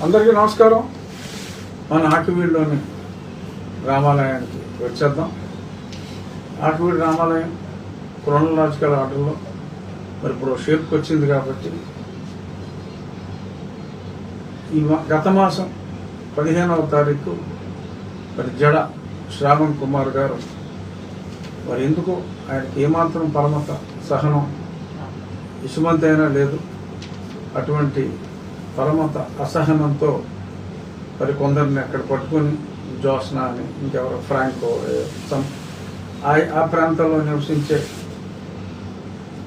అందరికీ నమస్కారం. మన ఆకివీడులోని రామాలయానికి వచ్చేద్దాం. ఆకివీడు రామాలయం క్రోనలాజికల్ ఆర్డర్లో మరి ఇప్పుడు షేప్కి వచ్చింది కాబట్టి ఈ గత మాసం 15వ తారీఖు మరి జడ శ్రావణ్ కుమార్ గారు మరి ఎందుకు ఆయనకి ఏమాత్రం పరమత సహనం ఇసుమంతైనా లేదు, అటువంటి పరమత అసహనంతో మరి కొందరిని అక్కడ పట్టుకుని జోస్నా అని ఇంకెవరో ఫ్రాంకో ఆ ప్రాంతంలో నివసించే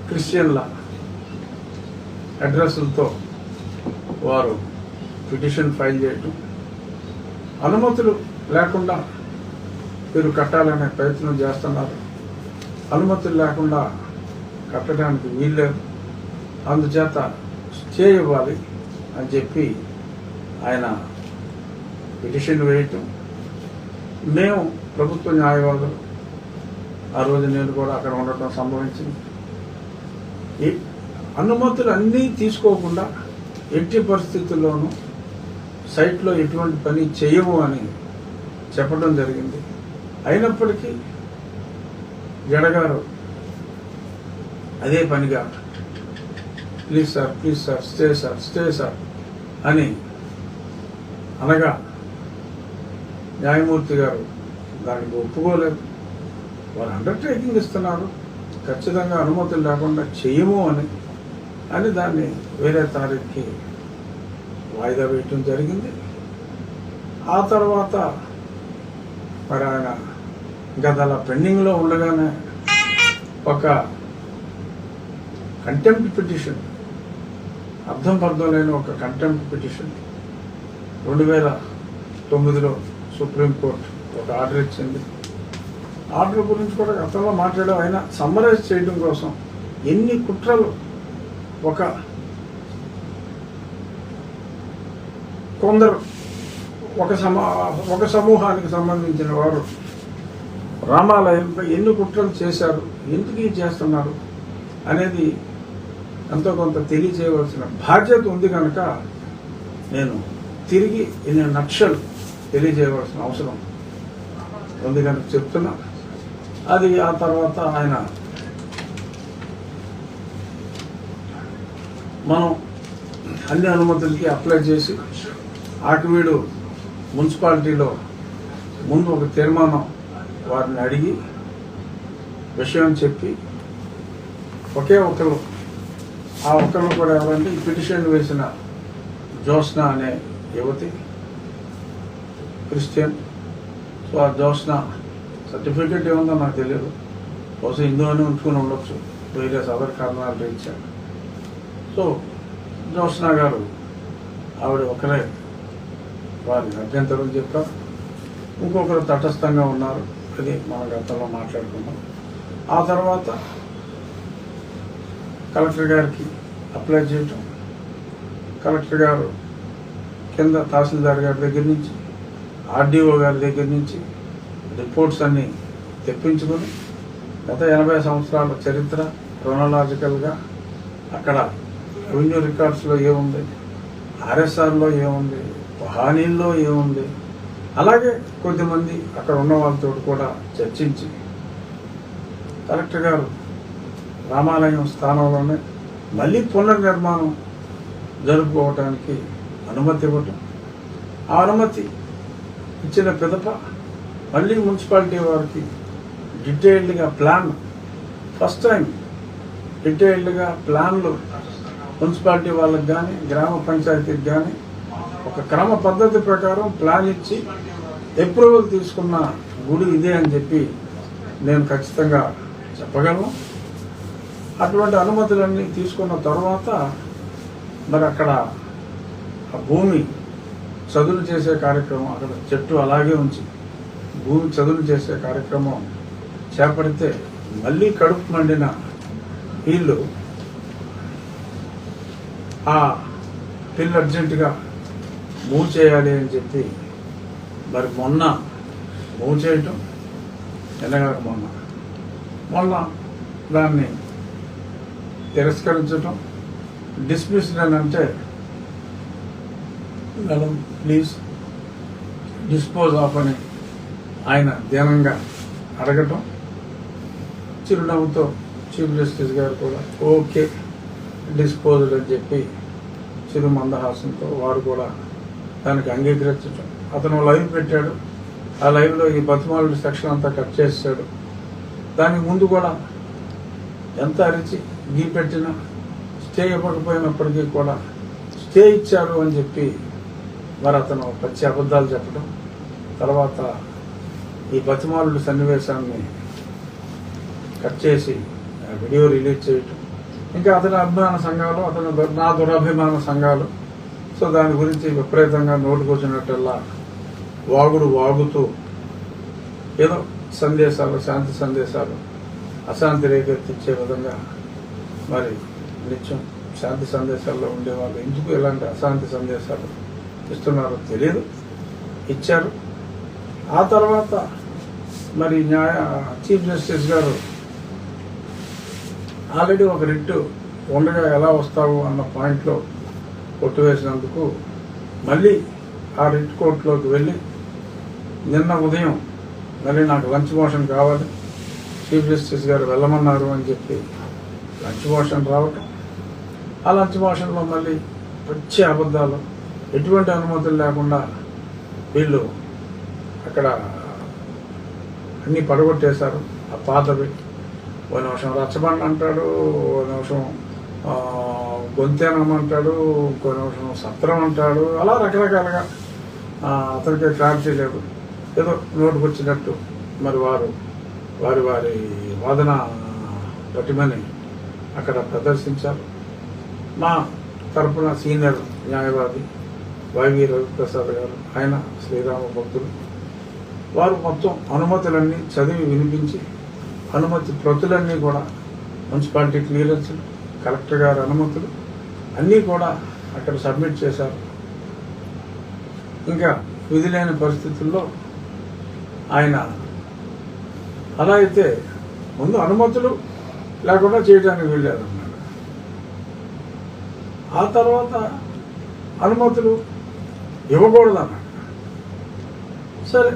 క్రిస్టియన్ల అడ్రస్లతో వారు పిటిషన్ ఫైల్ చేయటం, అనుమతులు లేకుండా వీరు కట్టాలనే ప్రయత్నం చేస్తున్నారు. అనుమతులు లేకుండా కట్టడానికి వీల్లేదు, అందుచేత స్టే ఇవ్వాలి అని చెప్పి ఆయన పిటిషన్ వేయటం. మేము ప్రభుత్వ న్యాయవాదులు ఆ రోజు నేను కూడా అక్కడ ఉండటం సంభవించింది. ఈ అనుమతులు అన్నీ తీసుకోకుండా ఎట్టి పరిస్థితుల్లోనూ సైట్లో ఎటువంటి పని చేయము అని చెప్పడం జరిగింది. అయినప్పటికీ జడగారు అదే పనిగా ప్లీజ్ సార్ స్టే సార్ అని అనగా న్యాయమూర్తి గారు దానికి ఒప్పుకోలేదు. వారు అండర్టేకింగ్ ఇస్తున్నారు, ఖచ్చితంగా అనుమతులు లేకుండా చేయము అని దాన్ని వేరే తారీఖుకి వాయిదా వేయటం జరిగింది. ఆ తర్వాత మరి ఆయన ఇంకా అలా పెండింగ్లో ఉండగానే ఒక కంటెంప్ట్ పిటిషన్, అర్థం లేని ఒక కంటెంప్ట్ పిటిషన్ 2009లో సుప్రీంకోర్టు ఒక ఆర్డర్ ఇచ్చింది. ఆర్డర్ గురించి కూడా గతంలో మాట్లాడడం, అయినా సమ్మరైజ్ చేయడం కోసం ఎన్ని కుట్రలు కొందరు ఒక సమూహానికి సంబంధించిన వారు రామాలయంపై ఎన్ని కుట్రలు చేశారు, ఎందుకు చేస్తున్నారు అనేది ఎంతో కొంత తెలియజేయవలసిన బాధ్యత ఉంది కనుక నేను తిరిగి ఇన్ని నక్షలు తెలియజేయవలసిన అవసరం ఉంది కనుక చెప్తున్నా. అది ఆ తర్వాత ఆయన మనం అన్ని అనుమతులకి అప్లై చేసి ఆకివీడు మున్సిపాలిటీలో ముందు ఒక తీర్మానం వారిని అడిగి విషయం చెప్పి ఒకే ఒకరు, ఆ ఒక్కరు కూడా ఎవరంటే ఈ పిటిషన్ వేసిన జోస్నా అనే యువతి, క్రిస్టియన్. సో ఆ జోస్నా సర్టిఫికేట్ ఏముందో నాకు తెలియదు, బహుశా హిందువుని ఉంచుకుని ఉండొచ్చు, వేరే అదర్ కారణాలు ఇచ్చారు. సో జోస్నా గారు ఆవిడ ఒకరే వారి అభ్యంతరం చెప్పారు, ఇంకొకరు తటస్థంగా ఉన్నారు. అది మన గతంలో మాట్లాడుకున్నాం. ఆ తర్వాత కలెక్టర్ గారికి అప్లై చేయటం, కలెక్టర్ గారు కింద తహసీల్దార్ గారి దగ్గర నుంచి, ఆర్డీఓ గారి దగ్గర నుంచి రిపోర్ట్స్ అన్నీ తెప్పించుకొని గత 80 సంవత్సరాల చరిత్ర క్రోనలాజికల్గా అక్కడ రెవెన్యూ రికార్డ్స్లో ఏముంది, ఆర్ఎస్ఆర్లో ఏముంది, హానీల్లో ఏముంది, అలాగే కొద్దిమంది అక్కడ ఉన్న వాళ్ళతో కూడా చర్చించి కలెక్టర్ గారు రామాలయం స్థానంలోనే మళ్ళీ పునర్నిర్మాణం జరుపుకోవటానికి అనుమతి ఇవ్వటం. ఆ అనుమతి ఇచ్చిన పిదప మళ్ళీ మున్సిపాలిటీ వారికి డీటెయిల్డ్గా ప్లాన్, ఫస్ట్ టైం డీటెయిల్డ్గా ప్లాన్లు మున్సిపాలిటీ వాళ్ళకి కానీ గ్రామ పంచాయతీకి కానీ ఒక క్రమ పద్ధతి ప్రకారం ప్లాన్ ఇచ్చి అప్రూవల్ తీసుకున్న గుడి ఇదే అని చెప్పి నేను ఖచ్చితంగా చెప్పగలను. అటువంటి అనుమతులన్నీ తీసుకున్న తర్వాత మరి అక్కడ ఆ భూమి చదును చేసే కార్యక్రమం, అక్కడ చెట్టు అలాగే ఉంచి భూమి చదును చేసే కార్యక్రమం చేపడితే మళ్ళీ కడుపు మండిన వీళ్ళు ఆ పిల్లు అర్జెంటుగా మూవ్ చేయాలి అని చెప్పి మరి మొన్న మూవ్ చేయటం, ఎన్నగాక మొన్న దాన్ని తిరస్కరించటం, డిస్మిస్డ్ అని అంటే మేడం ప్లీజ్ డిస్పోజ్ ఆఫ్ అని ఆయన దీనంగా అడగటం, చిరునవ్వుతో చీఫ్ జస్టిస్ గారు కూడా ఓకే డిస్పోజ్డ్ అని చెప్పి చిరు మందహాసంతో వారు కూడా దానికి అంగీకరించడం. అతను లైవ్ పెట్టాడు, ఆ లైవ్లో ఈ బతిమాలుడి సెక్షన్ అంతా కట్ చేశాడు. దానికి ముందు కూడా ఎంత అరిచి గీ పెట్టినా స్టే ఇవ్వకపోయినప్పటికీ కూడా స్టే ఇచ్చారు అని చెప్పి మరి అతను పచ్చి అబద్ధాలు చెప్పడం, తర్వాత ఈ బతిమాలుడి సన్నివేశాన్ని కట్ చేసి వీడియో రిలీజ్ చేయటం, ఇంకా అతని అభిమాన సంఘాలు, నా దురభిమాన సంఘాలు సో దాని గురించి విపరీతంగా నోటుకొచ్చినట్టల్లా వాగుతూ ఏదో సందేశాలు, శాంతి సందేశాలు అశాంతి రేకెత్తించే విధంగా మరి నిత్యం శాంతి సందేశాల్లో ఉండేవాళ్ళు ఎందుకు ఇలాంటి అశాంతి సందేశాలు ఇస్తున్నారో తెలియదు, ఇచ్చారు. ఆ తర్వాత మరి చీఫ్ జస్టిస్ గారు ఆల్రెడీ ఒక రిట్ ఉండగా ఎలా వస్తావు అన్న పాయింట్లో కొట్టువేసినందుకు మళ్ళీ ఆ రిట్ కోర్టులోకి వెళ్ళి నిన్న ఉదయం మళ్ళీ నాకు లంచ్ మోషన్ కావాలి, చీఫ్ జస్టిస్ గారు వెళ్ళమన్నారు అని చెప్పి లంచ్ మోషన్ రావటం, ఆ లంచ్ మోషన్లో మళ్ళీ పచ్చి అబద్ధాలు, ఎటువంటి అనుమతులు లేకుండా వీళ్ళు అక్కడ అన్నీ పడగొట్టేశారు. ఆ పాతవి ఓ నిమిషం రచ్చబండ అంటాడు, ఓ నిమిషం గొంతేనమంటాడు, ఇంకో నిమిషం సత్రం అంటాడు, అలా రకరకాలుగా అతనికే క్లారిటీ లేదు. ఏదో నోటుకు వచ్చినట్టు మరి వారి వాదన పటిమని అక్కడ ప్రదర్శించారు. మా తరపున సీనియర్ న్యాయవాది వైవి రవిప్రసాద్ గారు, ఆయన శ్రీరామ భక్తులు, వారు మొత్తం అనుమతులన్నీ చదివి వినిపించి అనుమతి ప్రతులన్నీ కూడా మున్సిపాలిటీ క్లియరెన్స్లు, కలెక్టర్ గారి అనుమతులు అన్నీ కూడా అక్కడ సబ్మిట్ చేశారు. ఇంకా విధి లేని పరిస్థితుల్లో ఆయన అలా అయితే ముందు అనుమతులు లేకుండా చేయడానికి వీల్లేదన్నాడు. ఆ తర్వాత అనుమతులు ఇవ్వకూడదన్నాడు. సరే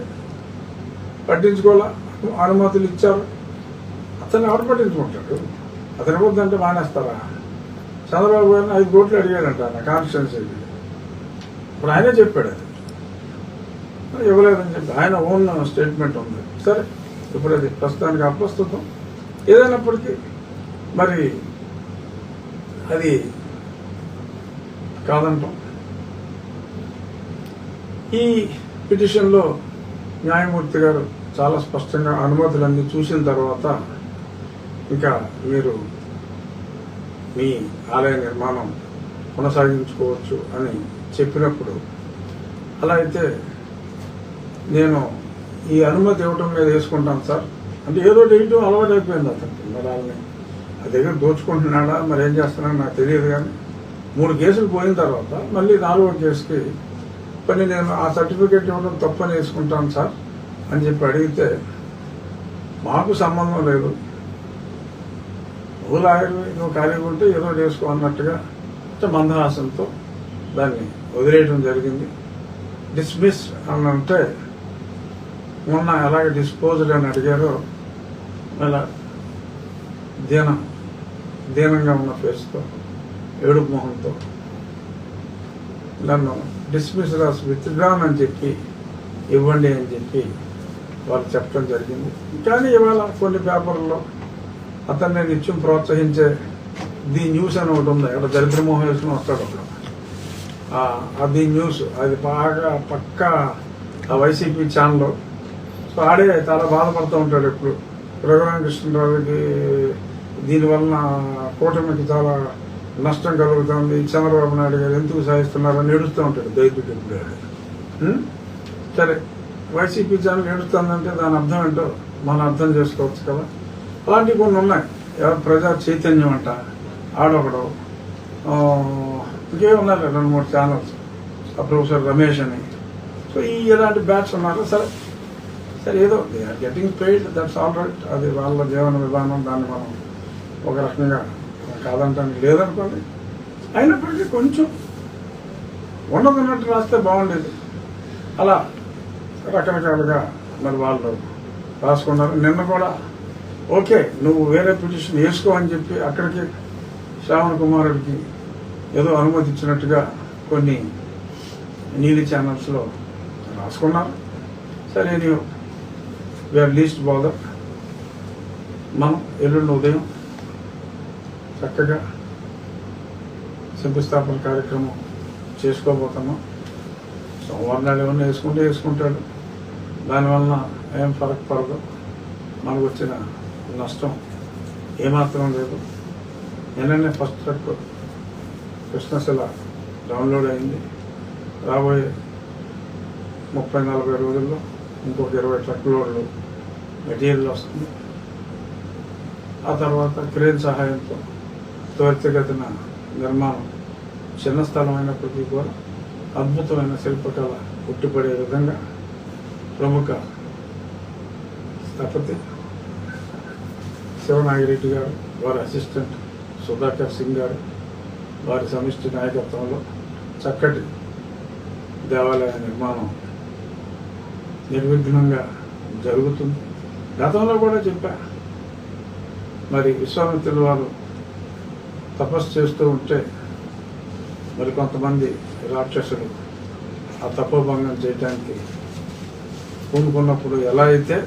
పట్టించుకోవాలా, అనుమతులు ఇచ్చారు, అతన్ని ఎవరు పట్టించుకుంటాడు? అతని ఇవ్వద్దంటే మానేస్తారా? చంద్రబాబు గారిని 5 కోట్లు అడిగాడంట నా కాన్స్టిట్యున్సీకి, ఇప్పుడు ఆయనే చెప్పాడు అది ఇవ్వలేదని చెప్పి ఆయన ఓన్ స్టేట్మెంట్ ఉంది. సరే ఇప్పుడు అది ప్రస్తుతానికి అప్రస్తుతం, ఏదైనప్పటికీ మరి అది కాదంటాం. ఈ పిటిషన్లో న్యాయమూర్తి గారు చాలా స్పష్టంగా అనుమతులన్నీ చూసిన తర్వాత ఇంకా మీరు మీ ఆలయ నిర్మాణం కొనసాగించుకోవచ్చు అని చెప్పినప్పుడు, అలా అయితే నేను ఈ అనుమతి ఇవ్వటం మీద వేసుకుంటాను సార్ అంటే ఏదో వేయటం అలవాటు అయిపోయింది అతనికి. మరి వాళ్ళని ఆ దగ్గర దోచుకుంటున్నాడా మరి ఏం చేస్తున్నాడో నాకు తెలియదు. కానీ 3 కేసులు పోయిన తర్వాత మళ్ళీ 4వ కేసుకి పని నేను ఆ సర్టిఫికేట్ ఇవ్వడం తప్పని వేసుకుంటాను సార్ అని చెప్పి అడిగితే, మాకు సంబంధం లేదు, నువ్వు లాయరు, నువ్వు ఖాళీగా ఉంటే ఏదో చేసుకో అన్నట్టుగా మందహాసంతో దాన్ని వదిలేయడం జరిగింది. డిస్మిస్ అని అంటే మొన్న ఎలాగ డిస్పోజల్ అని అడిగారో అలా దీనంగా ఉన్న ఫేస్తో, ఏడుపు మొహంతో నన్ను డిస్మిస్ రాసి విత్డ్రాన్ అని చెప్పి ఇవ్వండి అని చెప్పి వాళ్ళు చెప్పడం జరిగింది. కానీ ఇవాళ కొన్ని పేపర్లో అతన్ని నిత్యం ప్రోత్సహించే ది న్యూస్ అని ఒకటి ఉంది, అక్కడ దరిద్రమోహన్ వేసుకుని వస్తాడు అక్కడ. ది న్యూస్ అది బాగా పక్కా వైసీపీ ఛానల్. సో ఆడే చాలా బాధపడుతూ ఉంటాడు ఎప్పుడు. రఘురామకృష్ణరావుకి దీనివలన కూటమికి చాలా నష్టం కలుగుతుంది, చంద్రబాబు నాయుడు గారు ఎందుకు సాధిస్తున్నారని ఏడుస్తూ ఉంటాడు దైత్యుడు ఎప్పుడు. సరే వైసీపీ ఛానల్ ఏడుస్తుందంటే దాని అర్థం ఏంటో మనం అర్థం చేసుకోవచ్చు కదా. అలాంటివి కొన్ని ఉన్నాయి. ప్రజా చైతన్యం అంట ఆడొకడు, ఇంకే ఉన్నారు 2-3 ఛానల్స్, ప్రొఫెసర్ రమేష్ అని. సో ఇలాంటి బ్యాట్స్ ఉన్నారు. సరే ఏదో they are getting paid, that's all right, అది వాళ్ళ జీవన విధానం, దాన్ని మనం ఒక రకంగా కాదంటానికి లేదనుకోండి. అయినప్పటికీ కొంచెం ఉన్నదన్నట్టు రాస్తే బాగుండేది. అలా రకరకాలుగా మరి వాళ్ళు రాసుకున్నారు. నిన్న కూడా ఓకే నువ్వు వేరే పిటిషన్ వేసుకో అని చెప్పి అక్కడికి శ్రావణ్ కుమారుడికి ఏదో అనుమతి ఇచ్చినట్టుగా కొన్ని నీలి ఛానల్స్లో రాసుకున్నారు. సరే నీవు వీఆర్ లీస్ట్ బాదర్. మనం ఎల్లుండి ఉదయం చక్కగా శంకుస్థాపన కార్యక్రమం చేసుకోబోతున్నాం. సోమవారం నాడు ఏమన్నా వేసుకుంటాడు. దానివలన ఏం ఫరక్ పడదు. మనకు వచ్చిన నష్టం ఏమాత్రం లేదు. నిన్ననే ఫస్ట్ ట్రక్ కృష్ణశిల డౌన్లోడ్ అయింది. రాబోయే 30-40 రోజుల్లో ఇంకొక 20 ట్రక్ లోడ్లు మెటీరియల్ వస్తుంది. ఆ తర్వాత క్రేన్ సహాయంతో త్వరితగతిన నిర్మాణం చిన్న స్థలం అయినప్పటికీ కూడా అద్భుతమైన శిల్పకళ ఉట్టిపడే విధంగా ప్రముఖ స్థపతి శివనాగిరెడ్డి గారు, వారి అసిస్టెంట్ సుధాకర్ సింగ్ గారు, వారి సమిష్టి నాయకత్వంలో చక్కటి దేవాలయ నిర్మాణం నిర్విఘ్నంగా జరుగుతుంది. గతంలో కూడా చెప్పా, మరి విశ్వామిత్రుల వారు తపస్సు చేస్తూ ఉంటే మరి కొంతమంది రాక్షసులు ఆ తపోభంగం చేయడానికి పూనుకున్నప్పుడు ఎలా అయితే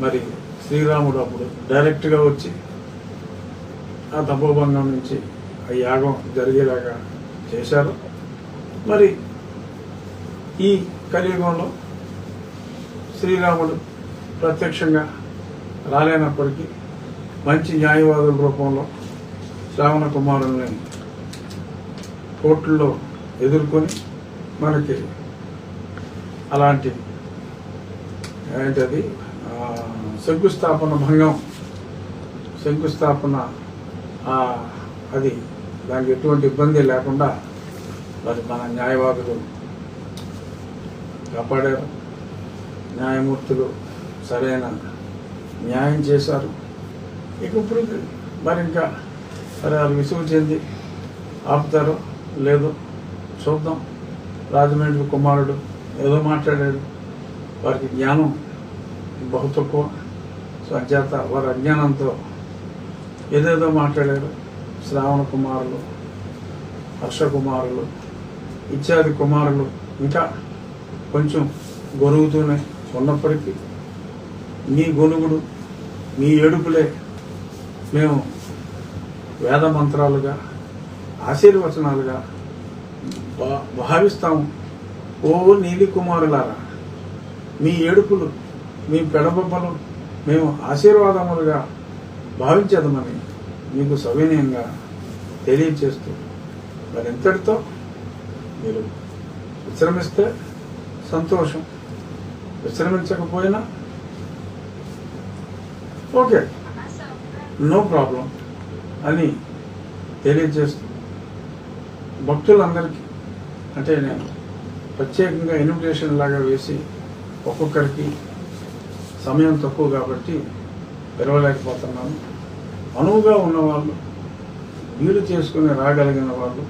మరి శ్రీరాముడు అప్పుడు డైరెక్ట్గా వచ్చి ఆ తపోభంగం నుంచి ఆ యాగం జరిగేలాగా చేశారు. మరి ఈ కలియుగంలో శ్రీరాముడు ప్రత్యక్షంగా రాలేనప్పటికీ మంచి న్యాయవాదుల రూపంలో శ్రావణ కుమారుల్ని కోర్టుల్లో ఎదుర్కొని మనకి అలాంటి ఏంటది శంకుస్థాపన అది దానికి ఎటువంటి ఇబ్బంది లేకుండా మరి మన న్యాయవాదులు కాపాడారు. న్యాయమూర్తులు సరైన న్యాయం చేశారు. ఇక ఇప్పుడు మరి ఇంకా సరే వాళ్ళు విసుగు చెంది ఆపుతారో లేదో చూద్దాం. రాజమండ్రి కుమారుడు ఏదో మాట్లాడాడు, వారికి జ్ఞానం బహు తక్కువ. సో అంచేత వారి అజ్ఞానంతో ఏదేదో మాట్లాడారు. శ్రావణ కుమారులు, హర్ష కుమారులు ఇత్యాది కుమారులు ఇంకా కొంచెం గొరుగుతూనే ఉన్నప్పటికీ మీ గొనుగుడు, మీ ఏడుపులే మేము వేద మంత్రాలుగా, ఆశీర్వచనాలుగా భావిస్తాము. ఓ నీలి కుమారులారా, మీ ఏడుపులు, మీ పెడబొబ్బలు మేము ఆశీర్వాదములుగా భావించేదమని మీకు సవినయంగా తెలియచేస్తూ మరి ఇంతటితో మీరు విశ్రమిస్తే సంతోషం, విశ్రమించకపోయినా ఓకే నో ప్రాబ్లం అని తెలియజేస్తూ భక్తులందరికీ అంటే నేను ప్రత్యేకంగా ఇన్విటేషన్ లాగా వేసి ఒక్కొక్కరికి సమయం తక్కువ కాబట్టి పిలవలేకపోతున్నాను. అనువుగా ఉన్నవాళ్ళు, వీలు చేసుకుని రాగలిగిన వాళ్ళు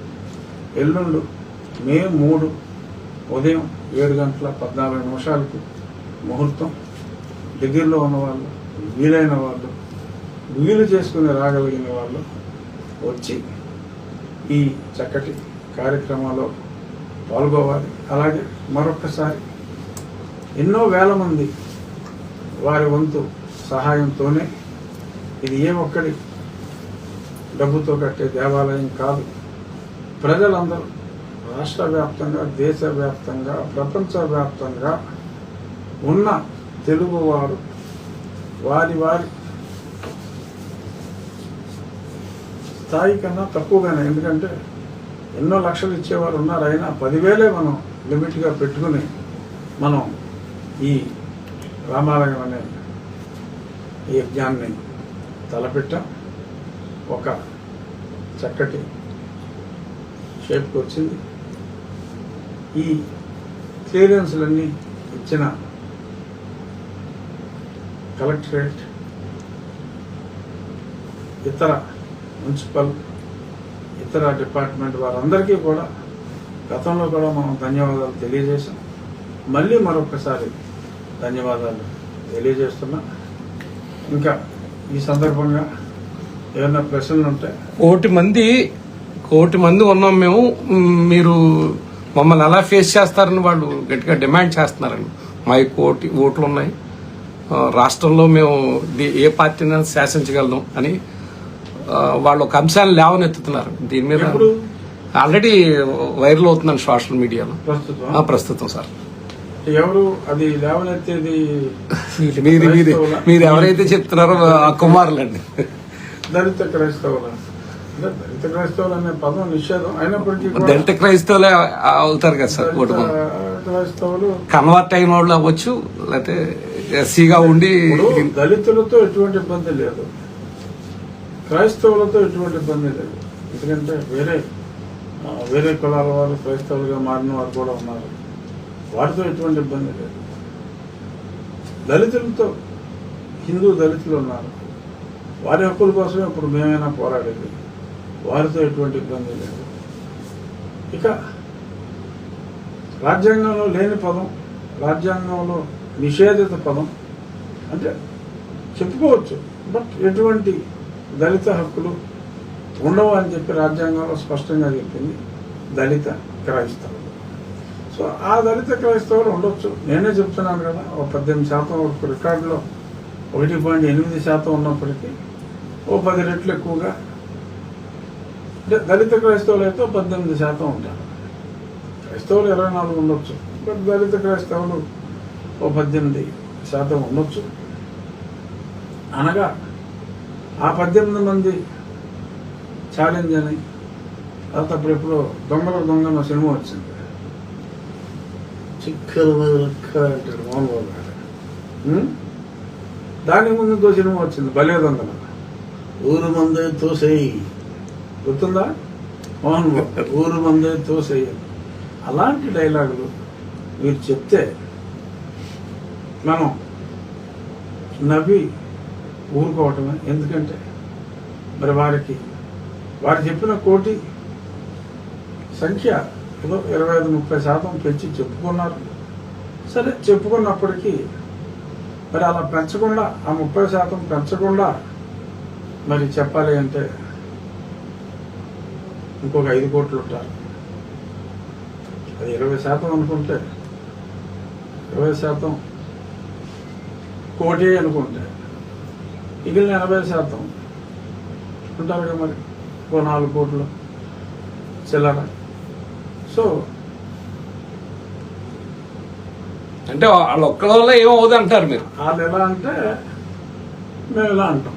ఎల్లుండు మే 3 ఉదయం 7:14 ముహూర్తం. దగ్గరలో ఉన్నవాళ్ళు, వీలైన వాళ్ళు, వీలు చేసుకుని రాగలిగిన వాళ్ళు వచ్చి ఈ చక్కటి కార్యక్రమాల్లో పాల్గొవాలి. అలాగే మరొక్కసారి ఎన్నో వేల మంది వారి వంతు సహాయంతోనే, ఇది ఏ ఒక్కడి డబ్బుతో కట్టే దేవాలయం కాదు. ప్రజలందరూ రాష్ట్ర వ్యాప్తంగా, దేశవ్యాప్తంగా, ప్రపంచవ్యాప్తంగా ఉన్న తెలుగువారు వారి వారి స్థాయి కన్నా తక్కువగానే, ఎందుకంటే ఎన్నో లక్షలు ఇచ్చేవారు ఉన్నారు. అయినా 10,000 మనం లిమిట్గా పెట్టుకుని మనం ఈ రామాలయం అనే ఈ యజ్ఞాన్ని తలపెట్టాం. ఒక చక్కటి షేప్కి వచ్చింది. ఈ క్లియరెన్స్లన్నీ ఇచ్చిన కలెక్టరేట్, ఇతర మున్సిపల్, ఇతర డిపార్ట్మెంట్ వారందరికీ కూడా గతంలో కూడా మనం ధన్యవాదాలు తెలియజేసాం. మళ్ళీ మరొకసారి ధన్యవాదాలు తెలియజేస్తున్నా. ఇంకా ఈ సందర్భంగా ఏమైనా ప్రశ్నలు ఉంటే, కోటి మంది ఉన్నాం మేము, మీరు మమ్మల్ని ఎలా ఫేస్ చేస్తారని వాళ్ళు గట్టిగా డిమాండ్ చేస్తున్నారండి. మా కోటి ఓట్లు ఉన్నాయి, రాష్ట్రంలో మేము ఏ పార్టీని శాసించగలం అని వాళ్ళు ఒక అంశాన్ని లేవనెత్తుతున్నారు. దీని మీద ఆల్రెడీ వైరల్ అవుతుందండి సోషల్ మీడియాలో ప్రస్తుతం సార్. ఎవరు అది లేవనెత్తేది? మీరు ఎవరైతే చెప్తున్నారో ఆ కుమారులండి. దళిత క్రైస్తవుల, దళిత క్రైస్తవులు అనే పదం నిషేధం అయినప్పటికీ దళిత క్రైస్తవులే అవుతారు కదా సార్. క్రైస్తవులు కన్వర్ట్ అయిన వాళ్ళు అవ్వచ్చు, లేకపోతే ఎస్సీగా ఉండి. దళితులతో ఎటువంటి ఇబ్బంది లేదు, క్రైస్తవులతో ఎటువంటి ఇబ్బంది లేదు. ఎందుకంటే వేరే కులాల వారు క్రైస్తవులుగా మారిన వారు కూడా ఉన్నారు, వారితో ఎటువంటి ఇబ్బంది లేదు. దళితులతో హిందూ దళితులు ఉన్నారు, వారి హక్కుల కోసమే ఇప్పుడు మేమైనా పోరాడేది, వారితో ఎటువంటి ఇబ్బంది లేదు. ఇక రాజ్యాంగంలో లేని పదం, రాజ్యాంగంలో నిషేధిత పదం అంటే చెప్పుకోవచ్చు, బట్ ఎటువంటి దళిత హక్కులు ఉండవు అని చెప్పి రాజ్యాంగంలో స్పష్టంగా చెప్పింది దళిత క్రైస్తవులు. సో ఆ దళిత క్రైస్తవులు ఉండొచ్చు. నేనే చెప్తున్నాను కదా, ఒక 18% వరకు రికార్డులో 1.8% ఉన్నప్పటికీ 10 రెట్లు ఎక్కువగా దళిత క్రైస్తవులు అయితే 18% ఉంటారు. క్రైస్తవులు 24 ఉండొచ్చు, బట్ దళిత క్రైస్తవులు 18% ఉండొచ్చు. అనగా ఆ 18 మంది ఛాలెంజ్ అని తర్వాత అప్పుడెప్పుడు దొంగన సినిమా వచ్చింది, చిక్కల మీద లెక్క అంటాడు మోహన్ బాబు గారు. దానికి ముందు ఇంకో సినిమా వచ్చింది భలే దొంగల, ఊరు మందే తోసేయి, గుర్తుందా మోహన్ బాబు? ఊరు మందే తోసేయి. అలాంటి డైలాగులు మీరు చెప్తే మనం నవ్వి ఊరుకోవటమే. ఎందుకంటే మరి వారు చెప్పిన కోటి సంఖ్య ఏదో 25-30% పెంచి చెప్పుకున్నారు. సరే, చెప్పుకున్నప్పటికీ మరి అలా పెంచకుండా, ఆ 30% పెంచకుండా మరి చెప్పాలి అంటే ఇంకొక 5 కోట్లు ఉంటారు. అది 20% అనుకుంటే 20% కోటి అనుకుంటే మిగిలిన 80% ఉంటారు కదా, మరి 4 కోట్లు చిల్లర. సో అంటే వాళ్ళ ఒక్కళ్ళ వల్ల ఏమవుతుంది అంటారు మీరు? వాళ్ళు ఎలా అంటే మేము ఇలా అంటాం.